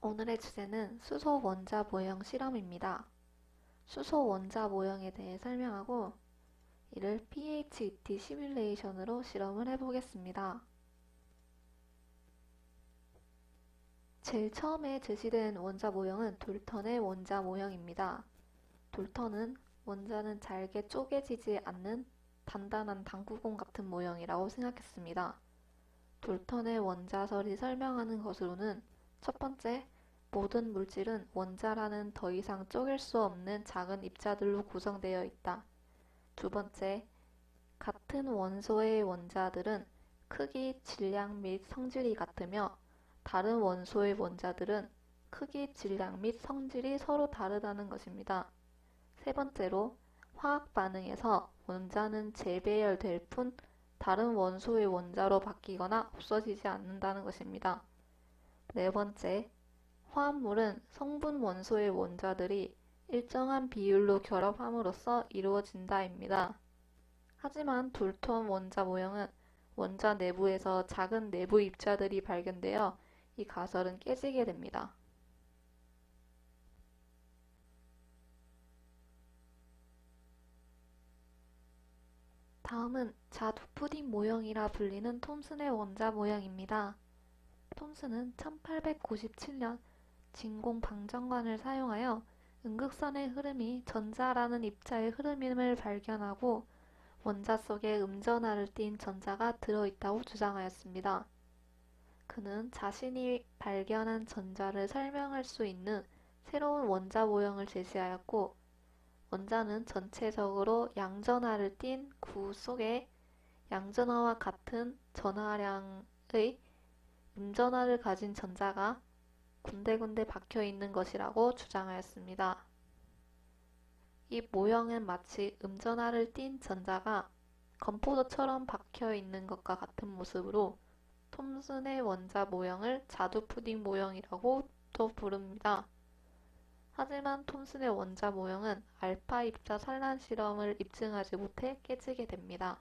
오늘의 주제는 수소 원자 모형 실험입니다. 수소 원자 모형에 대해 설명하고 이를 PHET 시뮬레이션으로 실험을 해보겠습니다. 제일 처음에 제시된 원자 모형은 돌턴의 원자 모형입니다. 돌턴은 원자는 잘게 쪼개지지 않는 단단한 당구공 같은 모형이라고 생각했습니다. 돌턴의 원자설이 설명하는 것으로는 첫 번째, 모든 물질은 원자라는 더 이상 쪼갤 수 없는 작은 입자들로 구성되어 있다. 두 번째, 같은 원소의 원자들은 크기, 질량 및 성질이 같으며 다른 원소의 원자들은 크기, 질량 및 성질이 서로 다르다는 것입니다. 세 번째로, 화학 반응에서 원자는 재배열될 뿐 다른 원소의 원자로 바뀌거나 없어지지 않는다는 것입니다. 네 번째, 화합물은 성분 원소의 원자들이 일정한 비율로 결합함으로써 이루어진다입니다. 하지만 돌턴 원자 모형은 원자 내부에서 작은 내부 입자들이 발견되어 이 가설은 깨지게 됩니다. 다음은 자두 푸딩 모형이라 불리는 톰슨의 원자 모형입니다. 톰슨은 1897년 진공 방정관을 사용하여 음극선의 흐름이 전자라는 입자의 흐름임을 발견하고 원자 속에 음전하를 띤 전자가 들어있다고 주장하였습니다. 그는 자신이 발견한 전자를 설명할 수 있는 새로운 원자 모형을 제시하였고, 원자는 전체적으로 양전하를 띤 구 속에 양전하와 같은 전하량의 음전하를 가진 전자가 군데군데 박혀 있는 것이라고 주장하였습니다. 이 모형은 마치 음전하를 띤 전자가 건포도처럼 박혀 있는 것과 같은 모습으로 톰슨의 원자 모형을 자두 푸딩 모형이라고 또 부릅니다. 하지만 톰슨의 원자 모형은 알파 입자 산란 실험을 입증하지 못해 깨지게 됩니다.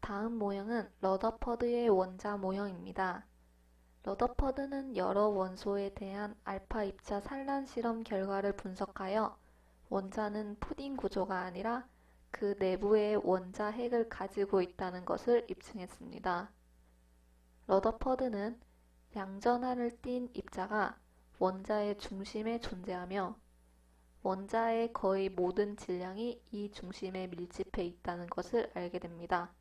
다음 모형은 러더퍼드의 원자 모형입니다. 러더퍼드는 여러 원소에 대한 알파 입자 산란 실험 결과를 분석하여 원자는 푸딩 구조가 아니라 그 내부에 원자 핵을 가지고 있다는 것을 입증했습니다. 러더퍼드는 양전하를 띤 입자가 원자의 중심에 존재하며 원자의 거의 모든 질량이 이 중심에 밀집해 있다는 것을 알게 됩니다.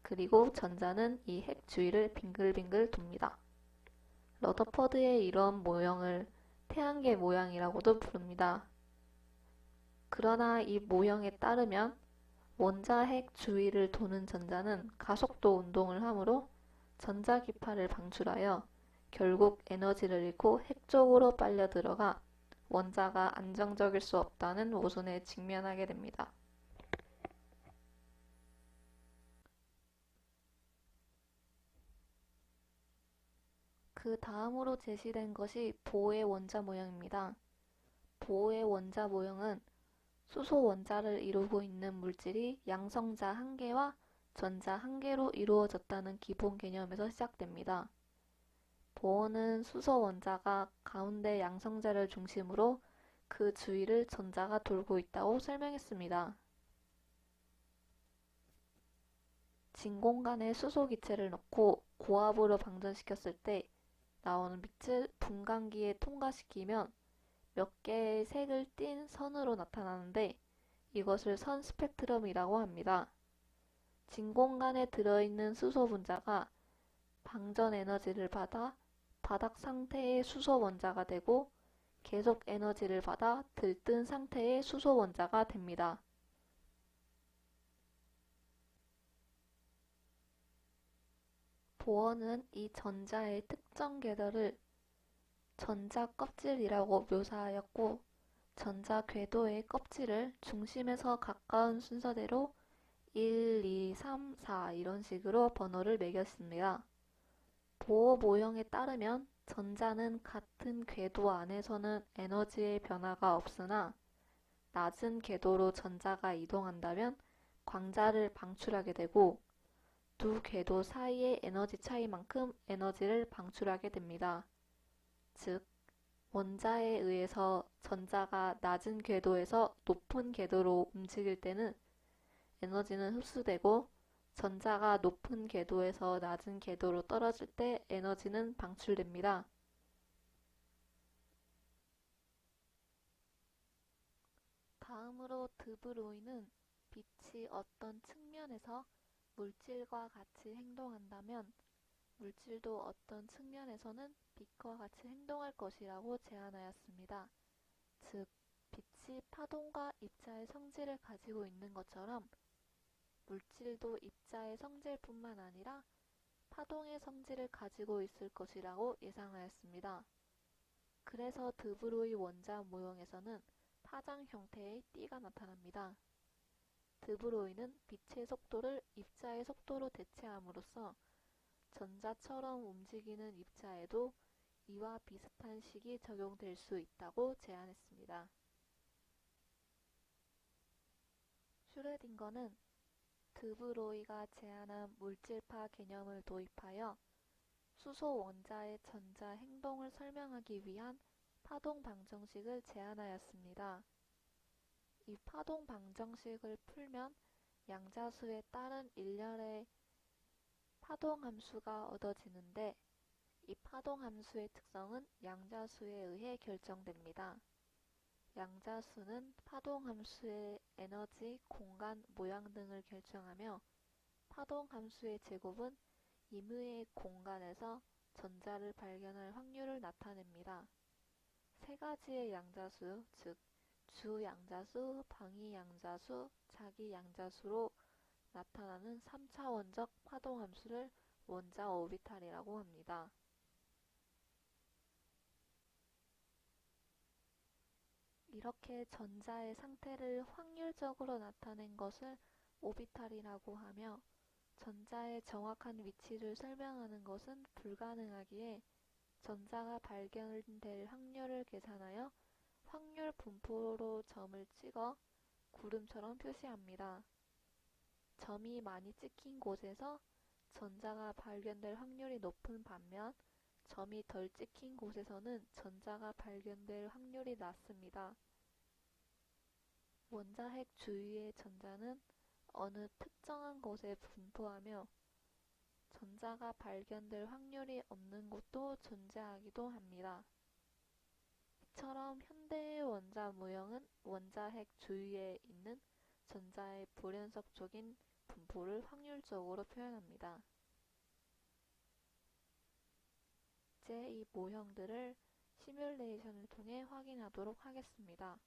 그리고 전자는 이 핵 주위를 빙글빙글 돕니다. 러더퍼드의 이런 모형을 태양계 모양이라고도 부릅니다. 그러나 이 모형에 따르면 원자 핵 주위를 도는 전자는 가속도 운동을 하므로 전자기파를 방출하여 결국 에너지를 잃고 핵 쪽으로 빨려 들어가 원자가 안정적일 수 없다는 모순에 직면하게 됩니다. 그 다음으로 제시된 것이 보의 원자 모형입니다. 보의 원자 모형은 수소 원자를 이루고 있는 물질이 양성자 1개와 전자 1개로 이루어졌다는 기본 개념에서 시작됩니다. 보어는 수소 원자가 가운데 양성자를 중심으로 그 주위를 전자가 돌고 있다고 설명했습니다. 진공관에 수소 기체를 넣고 고압으로 방전시켰을 때 나오는 빛을 분광기에 통과시키면 몇 개의 색을 띤 선으로 나타나는데 이것을 선 스펙트럼이라고 합니다. 진공관에 들어있는 수소 분자가 방전 에너지를 받아 바닥 상태의 수소 원자가 되고 계속 에너지를 받아 들뜬 상태의 수소 원자가 됩니다. 보어는 이 전자의 특정 궤도를 전자 껍질이라고 묘사하였고 전자 궤도의 껍질을 중심에서 가까운 순서대로 1, 2, 3, 4 이런 식으로 번호를 매겼습니다. 보어 모형에 따르면 전자는 같은 궤도 안에서는 에너지의 변화가 없으나 낮은 궤도로 전자가 이동한다면 광자를 방출하게 되고 두 궤도 사이의 에너지 차이만큼 에너지를 방출하게 됩니다. 즉, 원자에 의해서 전자가 낮은 궤도에서 높은 궤도로 움직일 때는 에너지는 흡수되고 전자가 높은 궤도에서 낮은 궤도로 떨어질 때 에너지는 방출됩니다. 다음으로 드브로이는 빛이 어떤 측면에서 물질과 같이 행동한다면 물질도 어떤 측면에서는 빛과 같이 행동할 것이라고 제안하였습니다. 즉, 빛이 파동과 입자의 성질을 가지고 있는 것처럼 물질도 입자의 성질뿐만 아니라 파동의 성질을 가지고 있을 것이라고 예상하였습니다. 그래서 드브로이 원자 모형에서는 파장 형태의 띠가 나타납니다. 드브로이는 빛의 속도를 입자의 속도로 대체함으로써 전자처럼 움직이는 입자에도 이와 비슷한 식이 적용될 수 있다고 제안했습니다. 슈레딩거는 드브로이가 제안한 물질파 개념을 도입하여 수소 원자의 전자 행동을 설명하기 위한 파동 방정식을 제안하였습니다. 이 파동 방정식을 풀면 양자수에 따른 일렬의 파동 함수가 얻어지는데 이 파동 함수의 특성은 양자수에 의해 결정됩니다. 양자수는 파동 함수의 에너지, 공간, 모양 등을 결정하며 파동 함수의 제곱은 임의의 공간에서 전자를 발견할 확률을 나타냅니다. 세 가지의 양자수, 즉 주양자수, 방위양자수, 자기양자수로 나타나는 3차원적 파동함수를 원자 오비탈이라고 합니다. 이렇게 전자의 상태를 확률적으로 나타낸 것을 오비탈이라고 하며 전자의 정확한 위치를 설명하는 것은 불가능하기에 전자가 발견될 확률을 계산하여 확률 분포로 점을 찍어 구름처럼 표시합니다. 점이 많이 찍힌 곳에서 전자가 발견될 확률이 높은 반면 점이 덜 찍힌 곳에서는 전자가 발견될 확률이 낮습니다. 원자핵 주위의 전자는 어느 특정한 곳에 분포하며 전자가 발견될 확률이 없는 곳도 존재하기도 합니다. 이처럼 현대의 원자 모형은 원자핵 주위에 있는 전자의 불연속적인 분포를 확률적으로 표현합니다. 이제 이 모형들을 시뮬레이션을 통해 확인하도록 하겠습니다.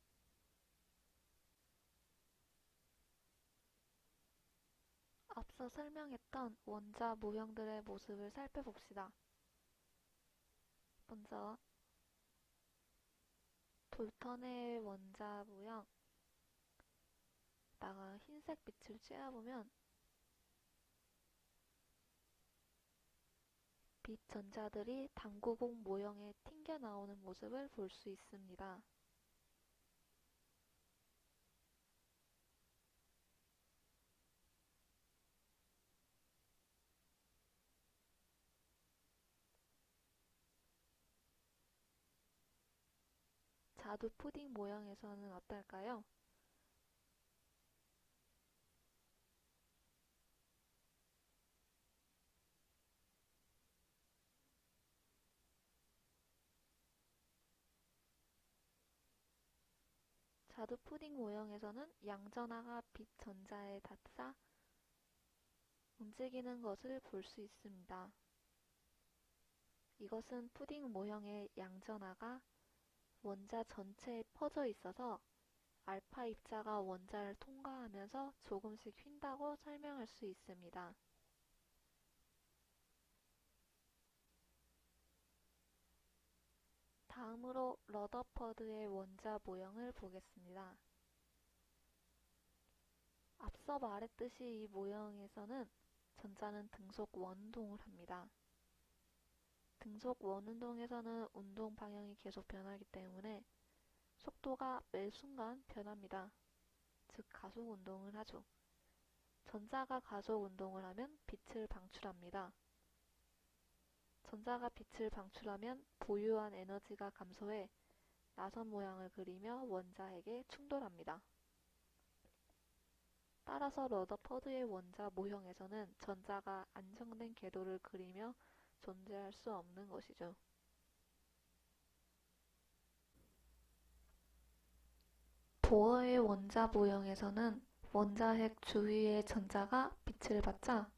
앞서 설명했던 원자 모형들의 모습을 살펴봅시다. 먼저 돌턴의 원자 모형, 다가 흰색 빛을 쬐어보면 빛 전자들이 당구공 모형에 튕겨 나오는 모습을 볼 수 있습니다. 자두 푸딩 모형에서는 어떨까요? 자두 푸딩 모형에서는 양전하가 빛 전자에 닿자 움직이는 것을 볼 수 있습니다. 이것은 푸딩 모형의 양전하가 원자 전체에 퍼져 있어서 알파 입자가 원자를 통과하면서 조금씩 휜다고 설명할 수 있습니다. 다음으로 러더퍼드의 원자 모형을 보겠습니다. 앞서 말했듯이 이 모형에서는 전자는 등속 원운동을 합니다. 등속 원운동에서는 운동 방향이 계속 변하기 때문에 속도가 매 순간 변합니다. 즉 가속 운동을 하죠. 전자가 가속 운동을 하면 빛을 방출합니다. 전자가 빛을 방출하면 보유한 에너지가 감소해 나선 모양을 그리며 원자핵에 충돌합니다. 따라서 러더퍼드의 원자 모형에서는 전자가 안정된 궤도를 그리며 존재할 수 없는 것이죠. 보어의 원자 모형에서는 원자핵 주위의 전자가 빛을 받자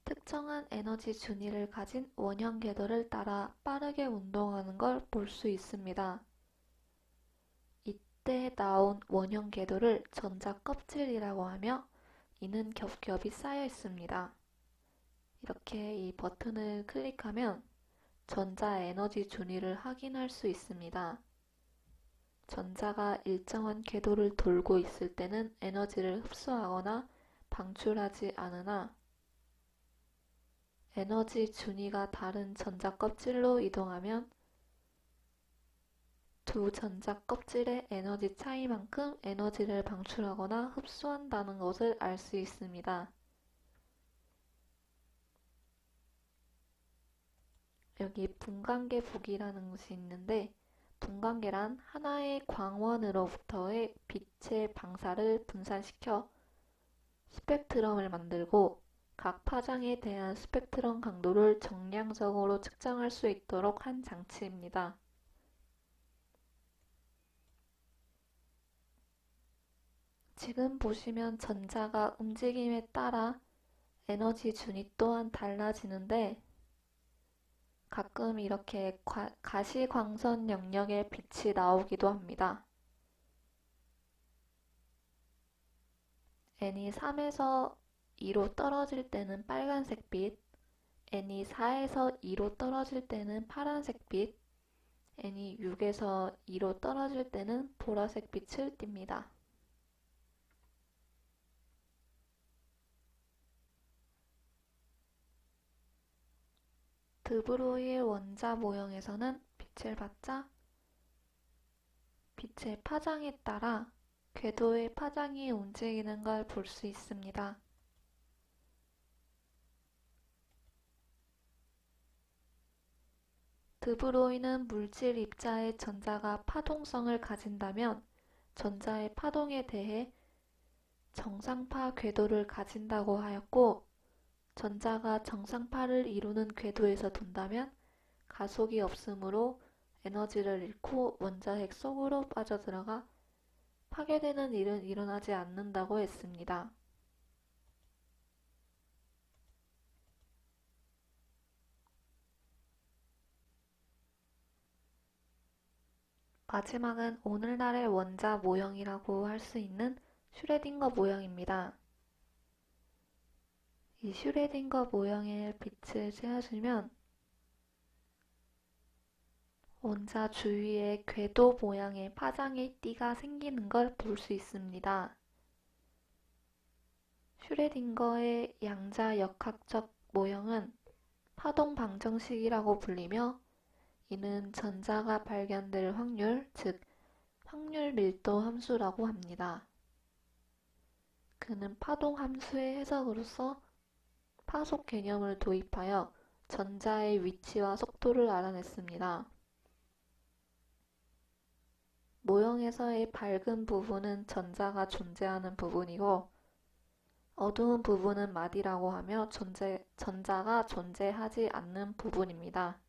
특정한 에너지 준위를 가진 원형 궤도를 따라 빠르게 운동하는 걸 볼 수 있습니다. 이때 나온 원형 궤도를 전자 껍질이라고 하며 이는 겹겹이 쌓여 있습니다. 이렇게 이 버튼을 클릭하면 전자 에너지 준위를 확인할 수 있습니다. 전자가 일정한 궤도를 돌고 있을 때는 에너지를 흡수하거나 방출하지 않으나 에너지 준위가 다른 전자 껍질로 이동하면 두 전자 껍질의 에너지 차이만큼 에너지를 방출하거나 흡수한다는 것을 알 수 있습니다. 여기 분광계 북이라는 것이 있는데 분광계란 하나의 광원으로부터의 빛의 방사를 분산시켜 스펙트럼을 만들고 각 파장에 대한 스펙트럼 강도를 정량적으로 측정할 수 있도록 한 장치입니다. 지금 보시면 전자가 움직임에 따라 에너지 준위 또한 달라지는데 가끔 이렇게 가시광선 영역의 빛이 나오기도 합니다. n이 3에서 2로 떨어질 때는 빨간색 빛, n이 4에서 2로 떨어질 때는 파란색 빛, n이 6에서 2로 떨어질 때는 보라색 빛을 띱니다. 드브로이의 원자 모형에서는 빛을 받자 빛의 파장에 따라 궤도의 파장이 움직이는 걸 볼 수 있습니다. 드브로이는 물질 입자의 전자가 파동성을 가진다면 전자의 파동에 대해 정상파 궤도를 가진다고 하였고 전자가 정상파를 이루는 궤도에서 돈다면 가속이 없으므로 에너지를 잃고 원자핵 속으로 빠져들어가 파괴되는 일은 일어나지 않는다고 했습니다. 마지막은 오늘날의 원자 모형이라고 할 수 있는 슈레딩거 모형입니다. 이 슈레딩거 모형의 빛을 쬐어주면 원자 주위에 궤도 모양의 파장의 띠가 생기는 걸 볼 수 있습니다. 슈레딩거의 양자역학적 모형은 파동 방정식이라고 불리며 이는 전자가 발견될 확률, 즉 확률 밀도 함수라고 합니다. 그는 파동 함수의 해석으로서 파속 개념을 도입하여 전자의 위치와 속도를 알아냈습니다. 모형에서의 밝은 부분은 전자가 존재하는 부분이고 어두운 부분은 마디라고 하며 전자가 존재하지 않는 부분입니다.